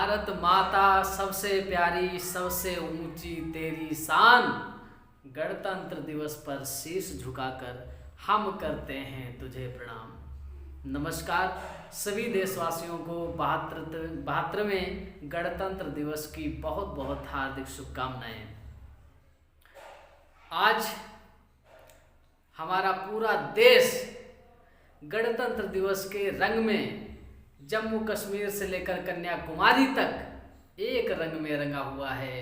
भारत माता सबसे प्यारी सबसे ऊंची तेरी शान। गणतंत्र दिवस पर शीश झुकाकर हम करते हैं तुझे प्रणाम। नमस्कार सभी देशवासियों को 72वें गणतंत्र दिवस की बहुत बहुत हार्दिक शुभकामनाएं। आज हमारा पूरा देश गणतंत्र दिवस के रंग में जम्मू कश्मीर से लेकर कन्याकुमारी तक एक रंग में रंगा हुआ है,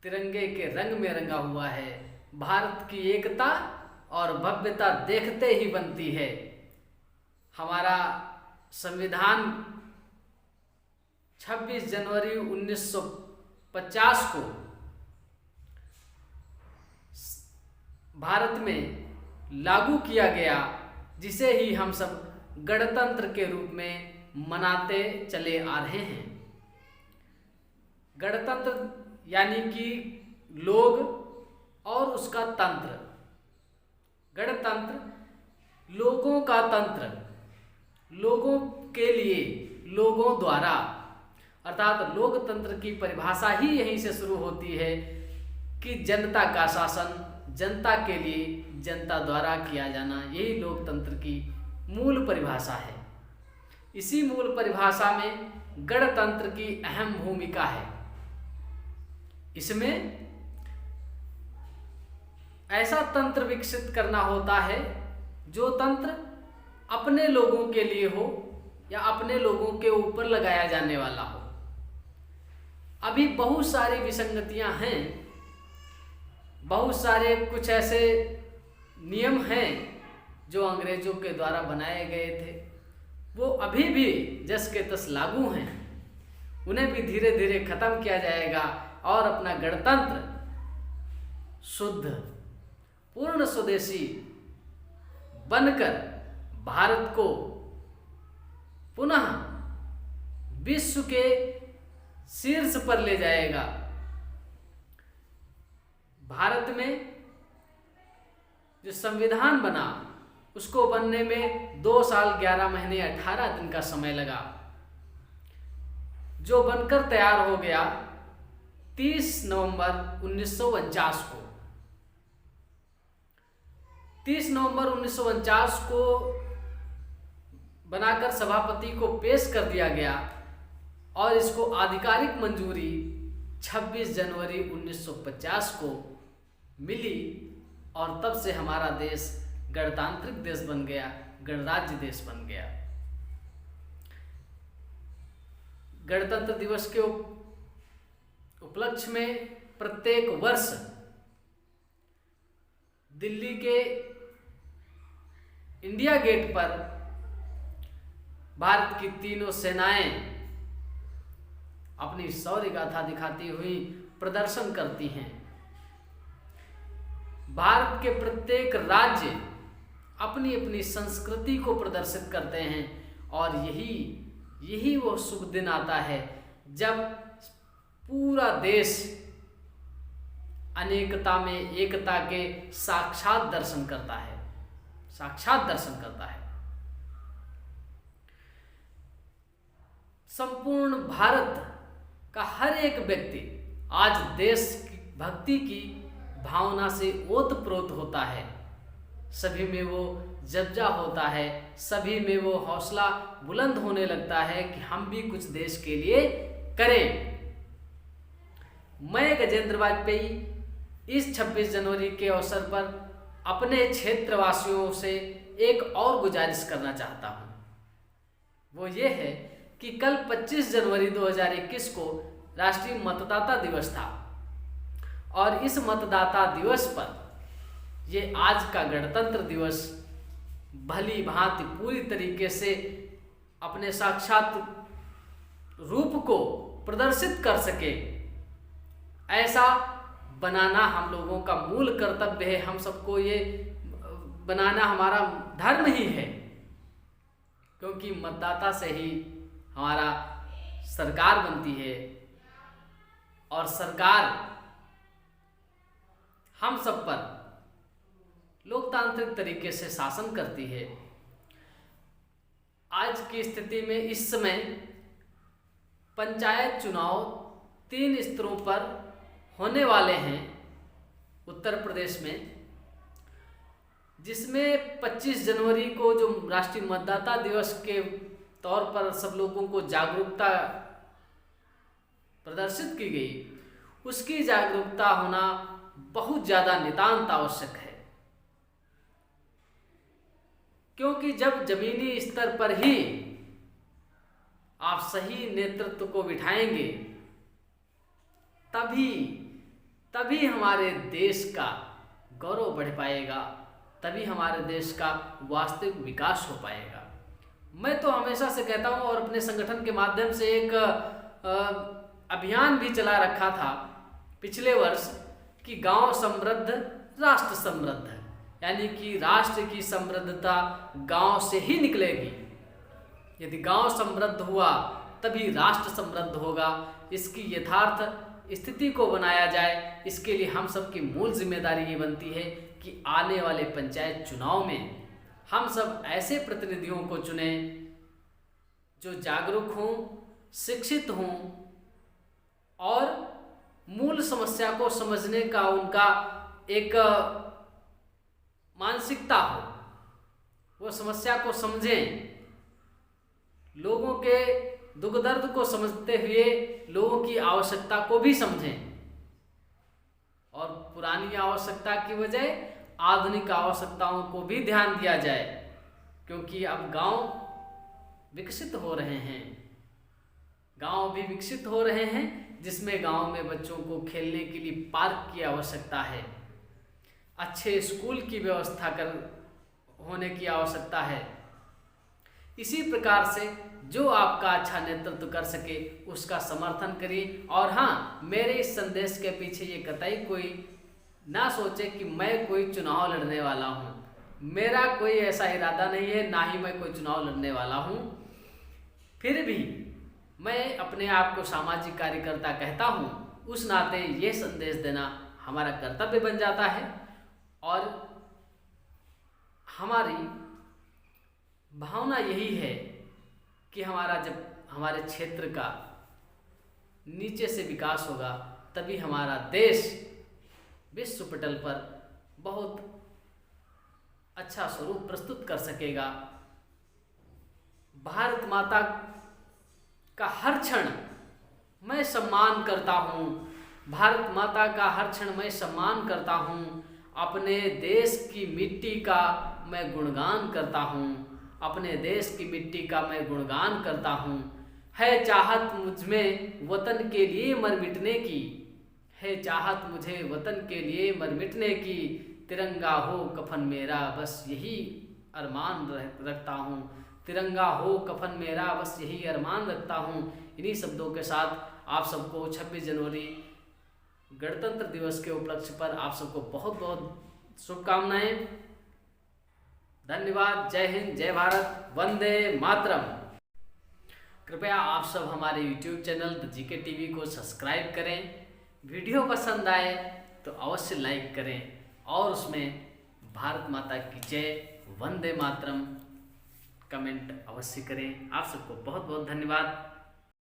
तिरंगे के रंग में रंगा हुआ है। भारत की एकता और भव्यता देखते ही बनती है। हमारा संविधान 26 जनवरी 1950 को भारत में लागू किया गया, जिसे ही हम सब गणतंत्र के रूप में मनाते चले आ रहे हैं। गणतंत्र यानी कि लोग और उसका तंत्र। गणतंत्र लोगों का तंत्र, लोगों के लिए, लोगों द्वारा, अर्थात लोकतंत्र की परिभाषा ही यहीं से शुरू होती है कि जनता का शासन जनता के लिए, जनता द्वारा किया जाना, यही लोकतंत्र की मूल परिभाषा है। इसी मूल परिभाषा में गणतंत्र की अहम भूमिका है। इसमें ऐसा तंत्र विकसित करना होता है जो तंत्र अपने लोगों के लिए हो या अपने लोगों के ऊपर लगाया जाने वाला हो। अभी बहुत सारी विसंगतियां हैं, बहुत सारे कुछ ऐसे नियम हैं जो अंग्रेजों के द्वारा बनाए गए थे, वो अभी भी जस के तस लागू हैं। उन्हें भी धीरे धीरे खत्म किया जाएगा और अपना गणतंत्र शुद्ध पूर्ण स्वदेशी बनकर भारत को पुनः विश्व के शीर्ष पर ले जाएगा। भारत में जो संविधान बना उसको बनने में 2 साल 11 महीने 18 दिन का समय लगा, जो बनकर तैयार हो गया 30 नवंबर 1949 को। 30 नवंबर 1949 को बनाकर सभापति को पेश कर दिया गया और इसको आधिकारिक मंजूरी 26 जनवरी 1950 को मिली और तब से हमारा देश गणतांत्रिक देश बन गया, गणराज्य देश बन गया। गणतंत्र दिवस के उपलक्ष्य में प्रत्येक वर्ष दिल्ली के इंडिया गेट पर भारत की तीनों सेनाएं अपनी शौर्य गाथा दिखाती हुई प्रदर्शन करती हैं। भारत के प्रत्येक राज्य अपनी अपनी संस्कृति को प्रदर्शित करते हैं और यही वो शुभ दिन आता है जब पूरा देश अनेकता में एकता के साक्षात दर्शन करता है, साक्षात दर्शन करता है। संपूर्ण भारत का हर एक व्यक्ति आज देश की भक्ति की भावना से ओतप्रोत होता है। सभी में वो जज्बा होता है, सभी में वो हौसला बुलंद होने लगता है कि हम भी कुछ देश के लिए करें। मैं गजेंद्र वाजपेयी इस 26 जनवरी के अवसर पर अपने क्षेत्रवासियों से एक और गुजारिश करना चाहता हूँ। वो ये है कि कल 25 जनवरी 2021 को राष्ट्रीय मतदाता दिवस था और इस मतदाता दिवस पर ये आज का गणतंत्र दिवस भली भांति पूरी तरीके से अपने साक्षात रूप को प्रदर्शित कर सके, ऐसा बनाना हम लोगों का मूल कर्तव्य है। हम सबको ये बनाना हमारा धर्म ही है, क्योंकि मतदाता से ही हमारा सरकार बनती है और सरकार हम सब पर लोकतांत्रिक तरीके से शासन करती है। आज की स्थिति में इस समय पंचायत चुनाव 3 स्तरों पर होने वाले हैं उत्तर प्रदेश में, जिसमें 25 जनवरी को जो राष्ट्रीय मतदाता दिवस के तौर पर सब लोगों को जागरूकता प्रदर्शित की गई, उसकी जागरूकता होना बहुत ज़्यादा नितांत आवश्यक है। क्योंकि जब जमीनी स्तर पर ही आप सही नेतृत्व को बिठाएंगे, तभी हमारे देश का गौरव बढ़ पाएगा, तभी हमारे देश का वास्तविक विकास हो पाएगा। मैं तो हमेशा से कहता हूँ और अपने संगठन के माध्यम से एक अभियान भी चला रखा था पिछले वर्ष कि गांव समृद्ध राष्ट्र समृद्ध, यानी कि राष्ट्र की समृद्धता गांव से ही निकलेगी। यदि गांव समृद्ध हुआ तभी राष्ट्र समृद्ध होगा। इसकी यथार्थ स्थिति को बनाया जाए, इसके लिए हम सबकी मूल जिम्मेदारी ये बनती है कि आने वाले पंचायत चुनाव में हम सब ऐसे प्रतिनिधियों को चुनें जो जागरूक हों, शिक्षित हों और मूल समस्या को समझने का उनका एक मानसिकता हो, वो समस्या को समझें, लोगों के दुख दर्द को समझते हुए लोगों की आवश्यकता को भी समझें और पुरानी आवश्यकता की बजाय आधुनिक आवश्यकताओं को भी ध्यान दिया जाए। क्योंकि अब गांव विकसित हो रहे हैं, गांव भी विकसित हो रहे हैं, जिसमें गांव में बच्चों को खेलने के लिए पार्क की आवश्यकता है, अच्छे स्कूल की व्यवस्था होने की आवश्यकता है। इसी प्रकार से जो आपका अच्छा नेतृत्व कर सके उसका समर्थन करिए। और हाँ, मेरे इस संदेश के पीछे ये कतई कोई ना सोचे कि मैं कोई चुनाव लड़ने वाला हूँ, मेरा कोई ऐसा इरादा नहीं है, ना ही मैं कोई चुनाव लड़ने वाला हूँ। फिर भी मैं अपने आप को सामाजिक कार्यकर्ता कहता हूँ, उस नाते ये संदेश देना हमारा कर्तव्य बन जाता है और हमारी भावना यही है कि जब हमारे क्षेत्र का नीचे से विकास होगा तभी हमारा देश विश्व पटल पर बहुत अच्छा स्वरूप प्रस्तुत कर सकेगा। भारत माता का हर क्षण मैं सम्मान करता हूँ, भारत माता का हर क्षण मैं सम्मान करता हूँ, अपने देश की मिट्टी का मैं गुणगान करता हूँ, अपने देश की मिट्टी का मैं गुणगान करता हूँ। है चाहत मुझ में वतन के लिए मर मिटने की, है चाहत मुझे वतन के लिए मर मिटने की, तिरंगा हो कफन मेरा बस यही अरमान रखता हूँ, तिरंगा हो कफन मेरा बस यही अरमान रखता हूँ। इन्हीं शब्दों के साथ आप सबको 26 जनवरी गणतंत्र दिवस के उपलक्ष्य पर आप सबको बहुत बहुत शुभकामनाएं। धन्यवाद। जय हिंद, जय भारत, वंदे मातरम। कृपया आप सब हमारे YouTube channel the GK TV को सब्सक्राइब करें। वीडियो पसंद आए तो अवश्य लाइक करें और उसमें भारत माता की जय, वंदे मातरम कमेंट अवश्य करें। आप सबको बहुत बहुत धन्यवाद।